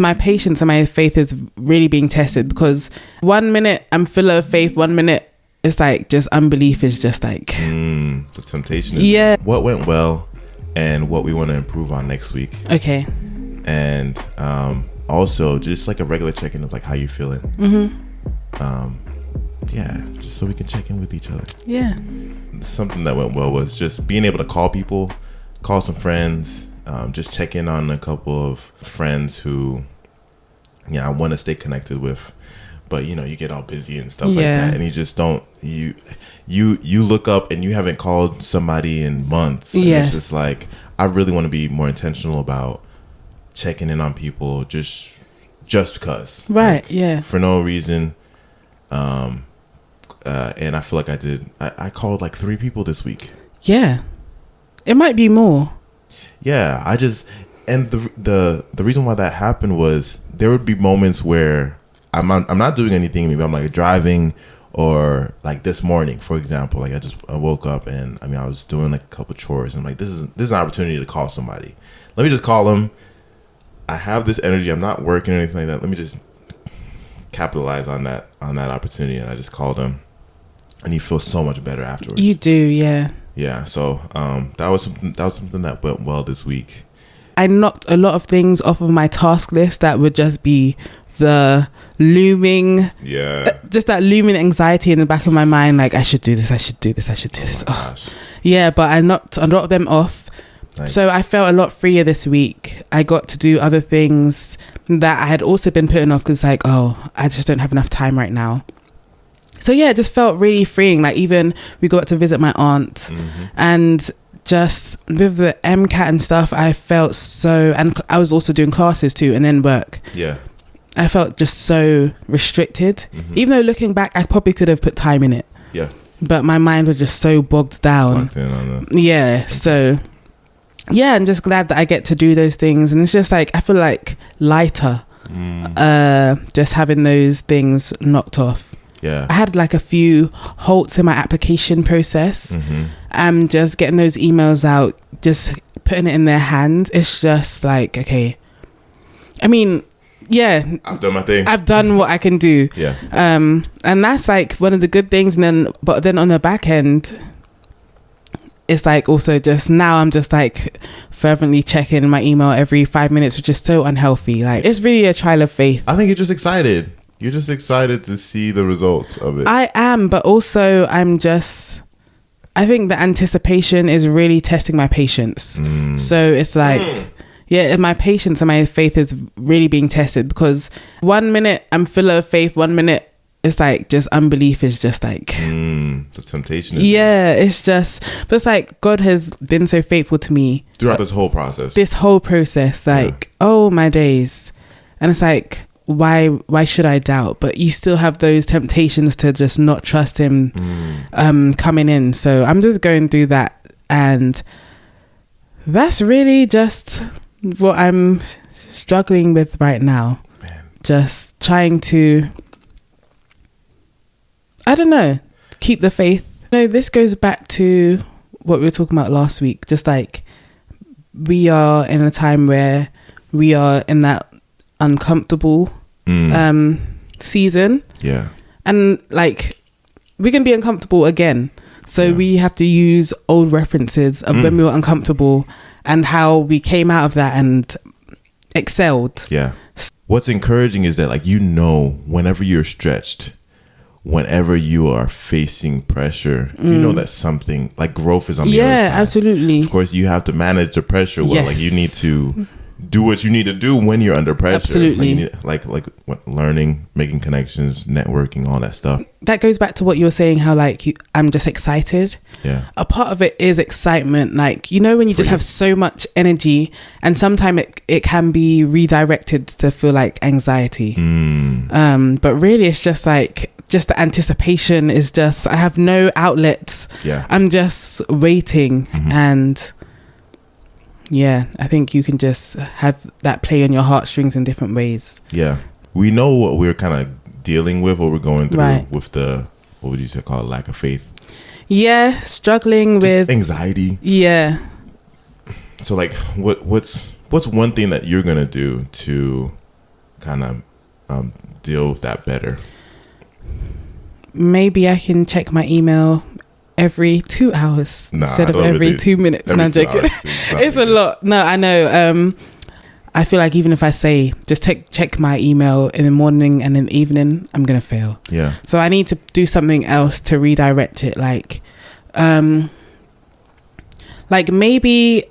My patience and my faith is really being tested because 1 minute I'm full of faith, 1 minute it's like just unbelief is just like the temptation. Yeah. What went well and what we want to improve on next week. Okay. And also just like a regular check-in of like how you're feeling. Yeah, just so we can check in with each other. Yeah. Something that went well was just being able to call people, call some friends, just check in on a couple of friends who, I want to stay connected with, but you get all busy and stuff like that, and you just don't. You look up and you haven't called somebody in months. And yes. It's just like I really want to be more intentional about checking in on people, just because, right? Like, yeah, for no reason. And I feel like I called like 3 people this week. Yeah. It might be more. Yeah. And the reason why that happened was there would be moments where I'm not doing anything. Maybe I'm like driving, or like this morning, for example, like I woke up and I was doing like a couple chores and I'm like, this is an opportunity to call somebody. Let me just call them. I have this energy. I'm not working or anything like that. Let me just capitalize on that opportunity. And I just called him, and you feel so much better afterwards. You do, yeah. Yeah. So that was something that went well this week. I knocked a lot of things off of my task list that would just be the looming, just that looming anxiety in the back of my mind, like I should do this. Yeah, but I knocked a lot of them off. Nice. So I felt a lot freer this week. I got to do other things that I had also been putting off because like, I just don't have enough time right now. So yeah, it just felt really freeing. Like even we got to visit my aunt, and just with the MCAT and stuff, I felt so, and I was also doing classes too and then work. Yeah. I felt just so restricted. Even though looking back, I probably could have put time in it. Yeah. But my mind was just so bogged down. Yeah. So yeah, I'm just glad that I get to do those things, and it's just like I feel like lighter just having those things knocked off. Yeah, I had like a few halts in my application process. Just getting those emails out, just putting it in their hands. It's just like, okay, I mean, yeah, I've done my thing. I've done what I can do. Yeah. And that's like one of the good things. And then on the back end, it's like also just now I'm just like fervently checking my email every 5 minutes, which is so unhealthy. Like it's really a trial of faith. I think you're just excited. You're just excited to see the results of it. I am, but also I think the anticipation is really testing my patience. So it's like, yeah, my patience and my faith is really being tested because 1 minute I'm full of faith, 1 minute it's like just unbelief is just like the temptation. Yeah, it's just, but it's like God has been so faithful to me throughout this whole process. Like, oh my days. And it's like, why should I doubt? But you still have those temptations to just not trust him coming in. So I'm just going through that, and that's really just what I'm struggling with right now. Man. Just trying to, I don't know, keep the faith. No, this goes back to what we were talking about last week. Just like we are in a time where we are in that uncomfortable season. Yeah. And like we can be uncomfortable again. So we have to use old references of when we were uncomfortable and how we came out of that and excelled. Yeah. What's encouraging is that like, whenever you're stretched, whenever you are facing pressure, you know that something like growth is on the other side. Yeah, absolutely. Of course, you have to manage the pressure well. Yes. Like you need to do what you need to do when you're under pressure. Absolutely. Like learning, making connections, networking, all that stuff. That goes back to what you were saying, how like I'm just excited. Yeah. A part of it is excitement. Like, when you just have so much energy, and sometimes it can be redirected to feel like anxiety. But really it's just like, just the anticipation is just, I have no outlets. Yeah. I'm just waiting. And yeah, I think you can just have that play on your heartstrings in different ways. Yeah. We know what we're kind of dealing with, what we're going through with the, what would you say, call it, lack of faith? Yeah, struggling just with anxiety. Yeah. So like, what's one thing that you're going to do to kind of deal with that better? Maybe I can check my email every 2 hours instead of every 2 minutes. No, I'm joking. It's a lot. No, I know. I feel like even if I say just check my email in the morning and in the evening, I'm gonna fail. Yeah. So I need to do something else to redirect it. Like maybe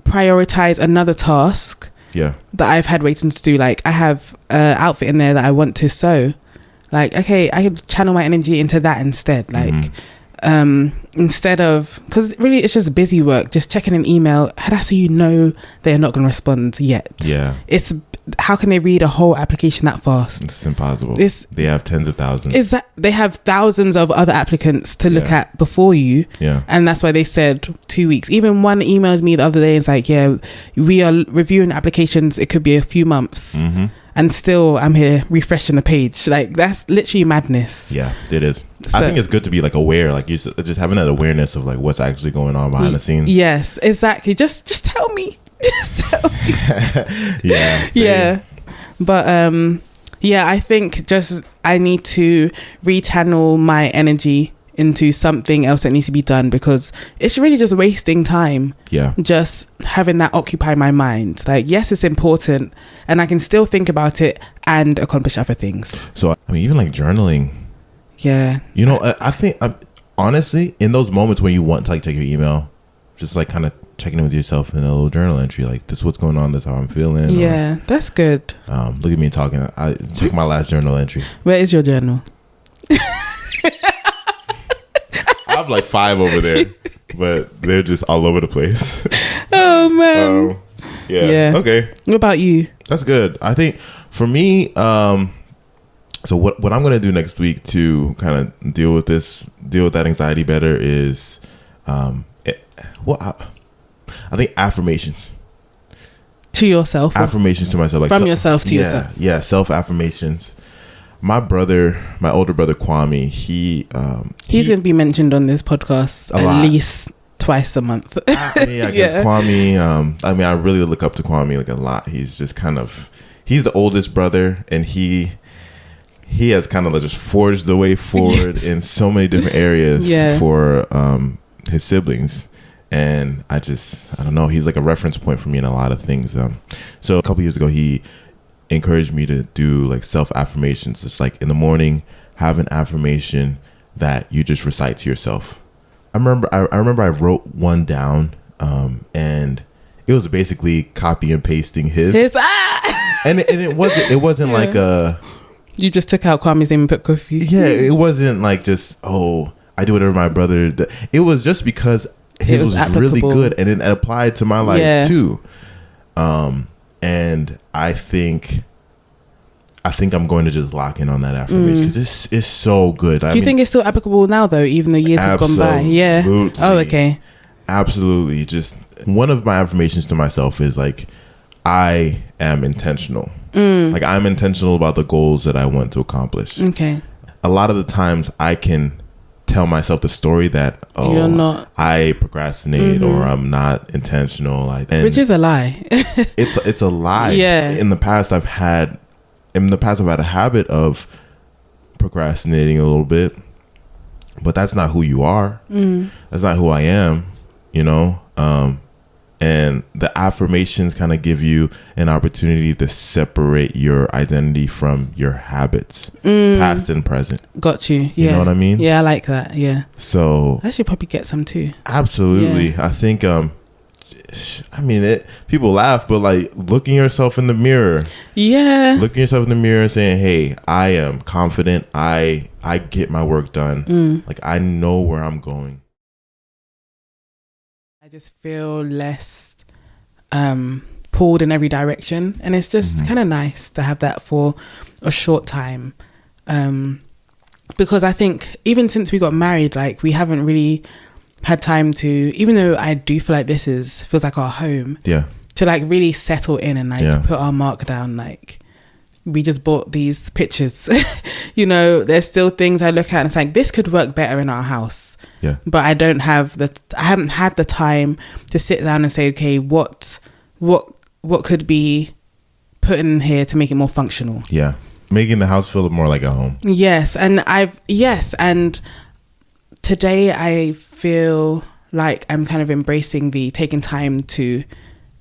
prioritize another task. Yeah. That I've had waiting to do. Like I have an outfit in there that I want to sew. Like, okay, I could channel my energy into that instead. Like, instead of, because really it's just busy work, just checking an email. That's so you know they're not going to respond yet. Yeah. It's, how can they read a whole application that fast? It's impossible. They have tens of thousands. They have thousands of other applicants to look at before you. Yeah. And that's why they said 2 weeks. Even one emailed me the other day. It's like, yeah, we are reviewing applications. It could be a few months. Mm-hmm. And still I'm here refreshing the page. Like, that's literally madness. Yeah, it is. So, I think it's good to be like aware, like you said, just having that awareness of like what's actually going on behind the scenes. Yes, exactly. Just tell me. Just tell me. Yeah. But I think just I need to rechannel my energy into something else that needs to be done, because it's really just wasting time. Yeah. Just having that occupy my mind. Like, yes, it's important and I can still think about it and accomplish other things. So, I mean, even like journaling. Yeah. You know, I think, honestly, in those moments when you want to like check your email, just like kind of checking in with yourself in a little journal entry, like, this is what's going on, this is how I'm feeling. Yeah, that's good. Look at me talking. I check my last journal entry. Where is your journal? I have like 5 over there, but they're just all over the place. Oh man. Yeah. Okay. What about you? That's good. I think for me, so what I'm gonna do next week to kind of deal with that anxiety better is, I think affirmations. To yourself. Affirmations to myself, like from yourself to yourself. Yeah, self affirmations. My older brother Kwame, he's going to be mentioned on this podcast at least twice a month. I guess Kwame, I really look up to Kwame like a lot. He's just he's the oldest brother, and he has kind of just forged the way forward in so many different areas for his siblings. And I don't know, he's like a reference point for me in a lot of things. So a couple years ago, he encouraged me to do like self affirmations. It's like in the morning, have an affirmation that you just recite to yourself. I remember I wrote one down, and it was basically copy and pasting his. And it wasn't like a. You just took out Kwame's name and put Kofi. Yeah, it wasn't like just I do whatever my brother did. It was just because his was really good, and it applied to my life too. And I think I'm going to just lock in on that affirmation because it's so good. Do you think it's still applicable now though, even though years have gone by? Yeah. Oh, okay. Absolutely. Just one of my affirmations to myself is like, I am intentional. Like, I'm intentional about the goals that I want to accomplish. Okay. A lot of the times I can tell myself the story that you're not. I procrastinate or I'm not intentional, which is a lie. it's a lie. Yeah. In the past I've had a habit of procrastinating a little bit, but that's not who you are. That's not who I am, you know. And the affirmations kind of give you an opportunity to separate your identity from your habits, past and present. Got you. Yeah. You know what I mean? Yeah, I like that. Yeah. So I should probably get some too. Absolutely. Yeah. I think, people laugh, but like looking yourself in the mirror. Yeah. Looking yourself in the mirror and saying, hey, I am confident. I get my work done. Like, I know where I'm going. I just feel less pulled in every direction, and it's just kind of nice to have that for a short time, because I think even since we got married, like, we haven't really had time to, even though I do feel like feels like our home, to like really settle in and like put our mark down. Like, we just bought these pictures. You know, there's still things I look at and it's like, this could work better in our house. Yeah. But I haven't had the time to sit down and say, okay, what could be put in here to make it more functional. Yeah. Making the house feel more like a home. Yes. And today I feel like I'm kind of embracing the taking time to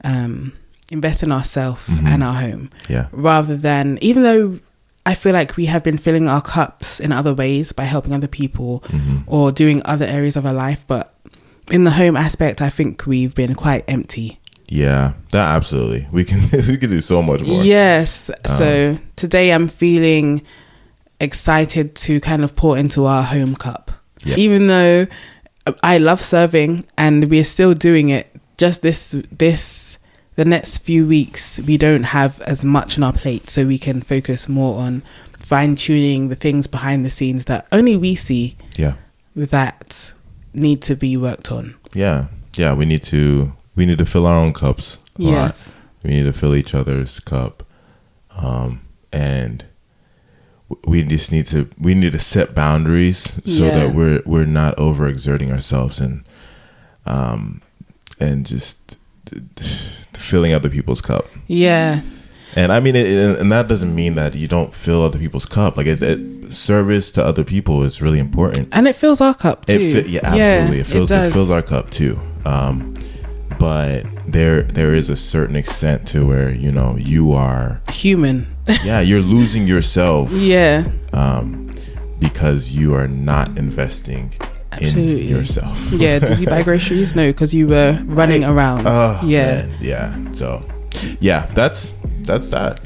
invest in ourselves and our home. Yeah. Rather than, even though I feel like we have been filling our cups in other ways by helping other people or doing other areas of our life, but in the home aspect, I think we've been quite empty. Yeah, that absolutely. We can do so much more. Yes. So today I'm feeling excited to kind of pour into our home cup. Yeah. Even though I love serving and we're still doing it, just the next few weeks we don't have as much on our plate, so we can focus more on fine-tuning the things behind the scenes that only we see. Yeah. That need to be worked on. Yeah. Yeah, we need to fill our own cups. Yes. We need to fill each other's cup. And we need to set boundaries so that we're not overexerting ourselves and just filling other people's cup. Yeah. And I mean, and that doesn't mean that you don't fill other people's cup. Like service to other people is really important, and it fills our cup too. Absolutely, it fills our cup too. But there is a certain extent to where you are human. Yeah, you're losing yourself. Yeah. Because you are not investing in yourself. Yeah. Did you buy groceries? No, because you were running around. Man, yeah. So, yeah, that's that.